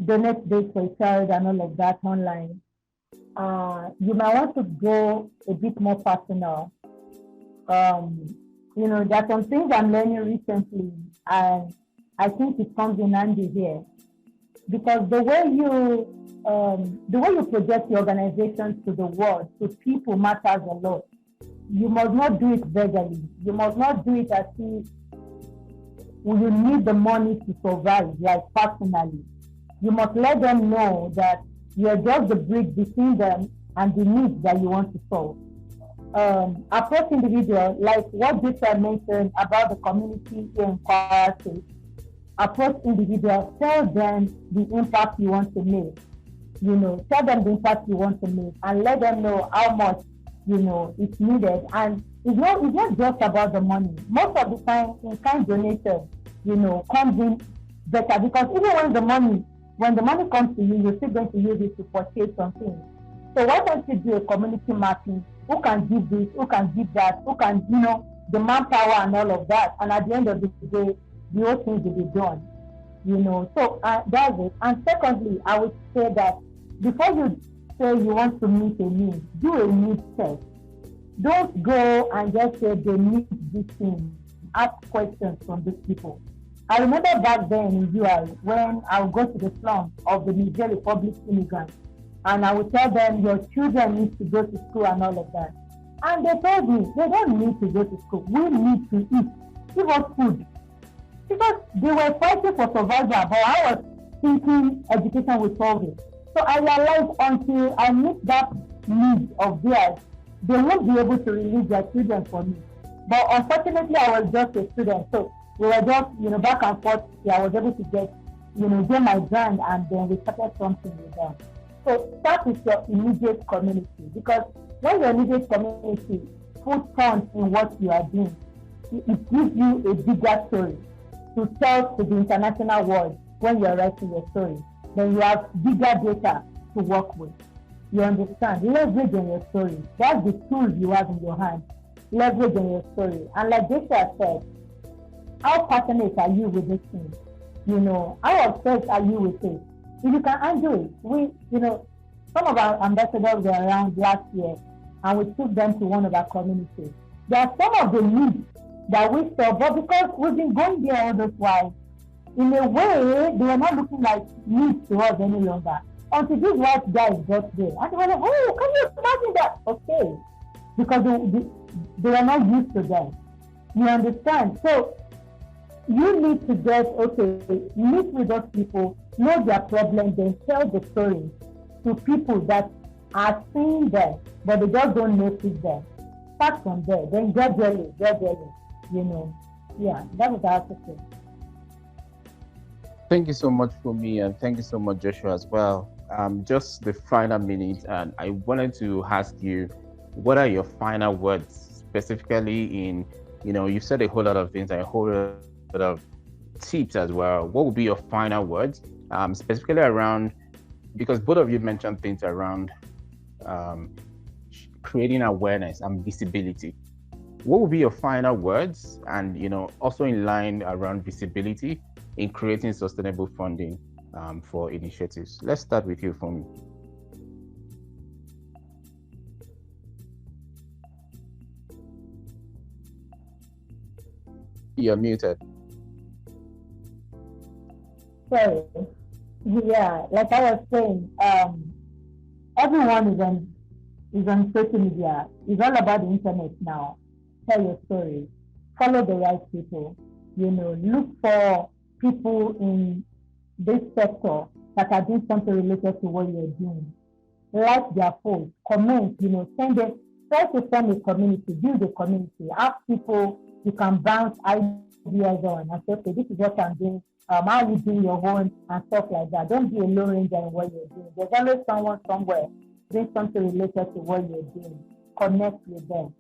donate dates for a child and all of that online. You might want to go a bit more personal. There are some things I'm learning recently, and I think it comes in handy here, because the way you project your organization to the world, to people, matters a lot. You must not do it vaguely. You must not do it as if you need the money to survive, like personally. You must let them know that you're just the bridge between them and the needs that you want to solve. Approach individual, like what Jessica mentioned about the community in Kwara State. Approach individual, tell them the impact you want to make. Tell them the impact you want to make, and let them know how much it's needed. And it's not just about the money. Most of the time, in-kind donation, comes in better, because even when the money comes to you, you're still going to use it to purchase something. So why don't you do a community mapping? Who can give this? Who can give that? Who can, the manpower and all of that? And at the end of the day, the whole thing will be done. So that's it. And secondly, I would say that before you say you want to meet a need, do a need test. Don't go and just say they need this thing. Ask questions from these people. I remember back then in UI when I would go to the slums of the Niger Republic immigrants, and I would tell them your children need to go to school and all of that. And they told me they don't need to go to school. We need to eat. Give us food. Because they were fighting for survival, but I was thinking education would solve it. So I realized until I meet that need of theirs, they won't be able to release their children for me. But unfortunately, I was just a student. So we were just, back and forth. Yeah, I was able to get my brand, and then we started something with them. So start with your immediate community, because when your immediate community puts funds in what you are doing, it gives you a bigger story to tell to the international world when you're writing your story. Then you have bigger data to work with. You understand? Leverage on your story. That's the tools you have in your hand. Leverage on your story. And like Jessica said, how passionate are you with this thing? How obsessed are you with it? If you can handle it, some of our ambassadors were around last year, and we took them to one of our communities. There are some of the needs that we saw, but because we've been going there all this while, in a way, they were not looking like needs to us any longer. Until these white guys got there. And they were like, oh, can you imagine that? Okay. Because they were not used to them. You understand? So you need to meet with those people, know their problem, then tell the story to people that are seeing them, but they just don't notice them. Start from there, then gradually, Yeah, that was the answer. Thank you so much, Funmi, and thank you so much, Joshua, as well. Just the final minute, and I wanted to ask you, what are your final words, specifically in, you've said a whole lot of things and a whole lot of tips as well. What would be your final words, specifically around, because both of you mentioned things around creating awareness and visibility. What would be your final words, and also in line around visibility in creating sustainable funding for initiatives? Let's start with you, Funmi. You're muted. Sorry. Yeah, like I was saying, everyone is on social media. It's all about the internet now. Tell your story. Follow the right people. Look for people in this sector that are doing something related to what you're doing. Like their posts, comment, send them, try to form a community, build a community, ask people you can bounce ideas ideas on and say, okay, this is what I'm doing. How you do your own and stuff like that. Don't be a lone ranger in what you're doing. There's always someone somewhere doing something related to what you're doing. Connect with them,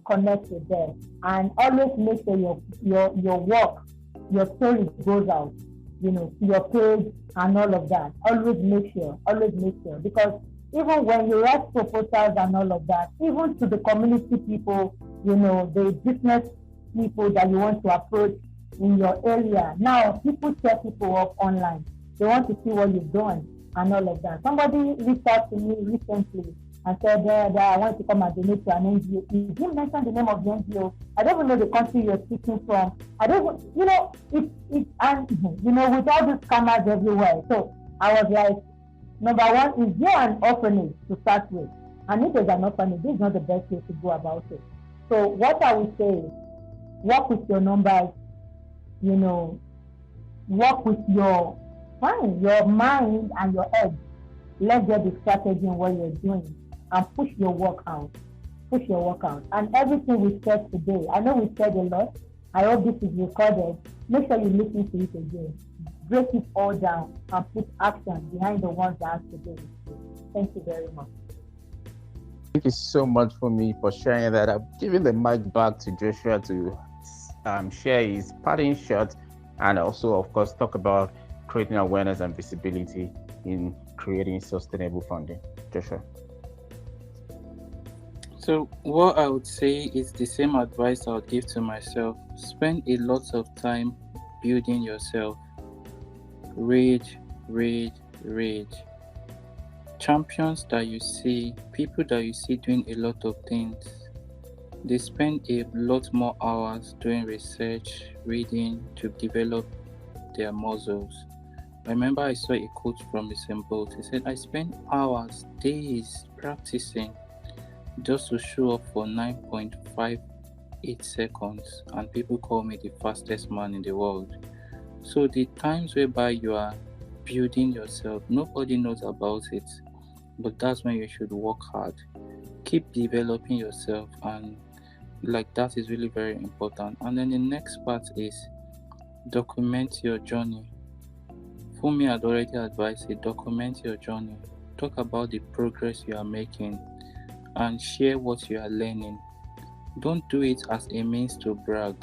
connect with them, and always make sure your work, your story goes out, to your page and all of that. Always make sure, because even when you write proposals and all of that, even to the community people, the business people that you want to approach in your area. Now, people set people up online. They want to see what you've done and all of that. Somebody reached out to me recently and said that I want to come and donate to an NGO. You didn't mention the name of the NGO. I don't even know the country you're speaking from. I don't, with all these scammers everywhere. So I was like, number one, is there an orphanage to start with? And if there's an orphanage, this is not the best way to go about it. So what I would say is, work with your numbers, work with your mind and your head. Let's get the strategy in what you're doing and push your work out. And everything we said today, I know we said a lot. I hope this is recorded. Make sure you listen to it again. Break it all down and put action behind the ones that have to do with you. Thank you very much. Thank you so much for sharing that. I'm giving the mic back to Joshua to share his parting shot and also, of course, talk about creating awareness and visibility in creating sustainable funding. Joshua. So what I would say is the same advice I would give to myself. Spend a lot of time building yourself. Read. Champions that you see, people that you see doing a lot of things, they spend a lot more hours doing research, reading to develop their muscles. I remember I saw a quote from Usain Bolt. He said, I spent hours, days practicing just to show up for 9.58 seconds, and people call me the fastest man in the world. So the times whereby you are building yourself, nobody knows about it, but that's when you should work hard. Keep developing yourself, and that is really very important. And then the next part is document your journey. Funmi had already advised it, document your journey. Talk about the progress you are making and share what you are learning. Don't do it as a means to brag.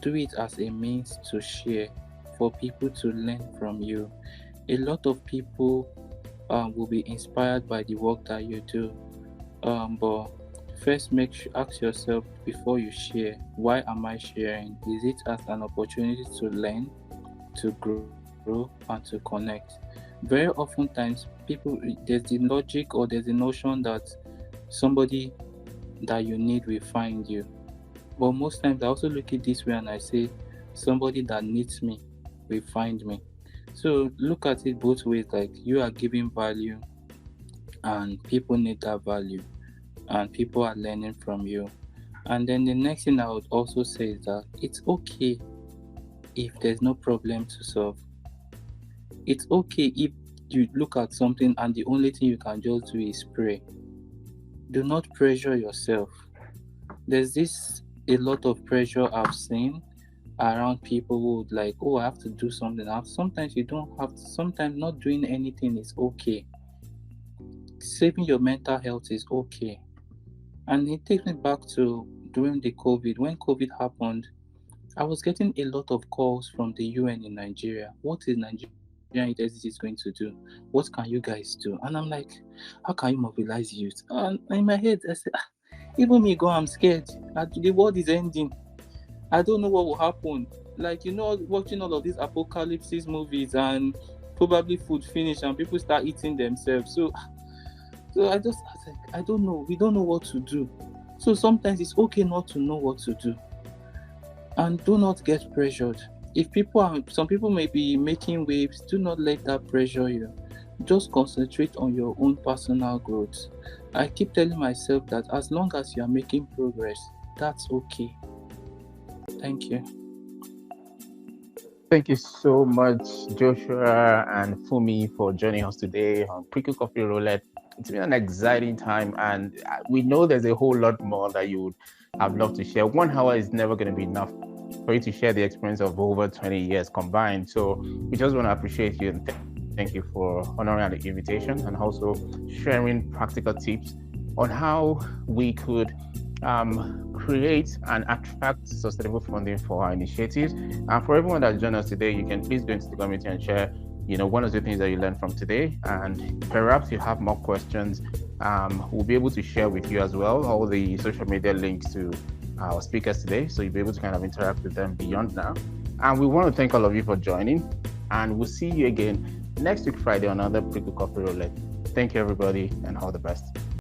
Do it as a means to share, for people to learn from you. A lot of people will be inspired by the work that you do, but first ask yourself before you share, why am I sharing? Is it as an opportunity to learn, to grow, and to connect? Very often times there's the logic or there's the notion that somebody that you need will find you, but most times I also look at this way and I say somebody that needs me will find me. So look at it both ways, like you are giving value and people need that value and people are learning from you. And then the next thing I would also say is that it's okay if there's no problem to solve. It's okay if you look at something and the only thing you can just do is pray. Do not pressure yourself. There's a lot of pressure I've seen around people who would like, oh, I have to do something. Sometimes you don't have to. Sometimes not doing anything is okay. Saving your mental health is okay. And it takes me back to during the COVID. When COVID happened, I was getting a lot of calls from the UN in Nigeria. What is Nigerian SDGs going to do? What can you guys do? And I'm like, how can you mobilize youth? And in my head, I said, even me I'm scared. The world is ending. I don't know what will happen. Watching all of these apocalypse movies and probably food finish and people start eating themselves. So I was like, I don't know. We don't know what to do. So sometimes it's okay not to know what to do. And do not get pressured. Some people may be making waves, do not let that pressure you. Just concentrate on your own personal growth. I keep telling myself that as long as you are making progress, that's okay. Thank you. Thank you so much, Joshua and Funmi, for joining us today on PrikkleCoffeeRoulette. It's been an exciting time, and we know there's a whole lot more that you would have loved to share. 1 hour is never going to be enough for you to share the experience of over 20 years combined. So we just want to appreciate you and thank you for honoring the invitation and also sharing practical tips on how we could create and attract sustainable funding for our initiatives. And for everyone that joined us today, you can please go into the community and share, one or two things that you learned from today. And perhaps you have more questions, we'll be able to share with you as well all the social media links to our speakers today, so you'll be able to kind of interact with them beyond now. And we want to thank all of you for joining, and we'll see you again next week Friday on another Prikkle Coffee Roulette. Thank you, everybody, and all the best.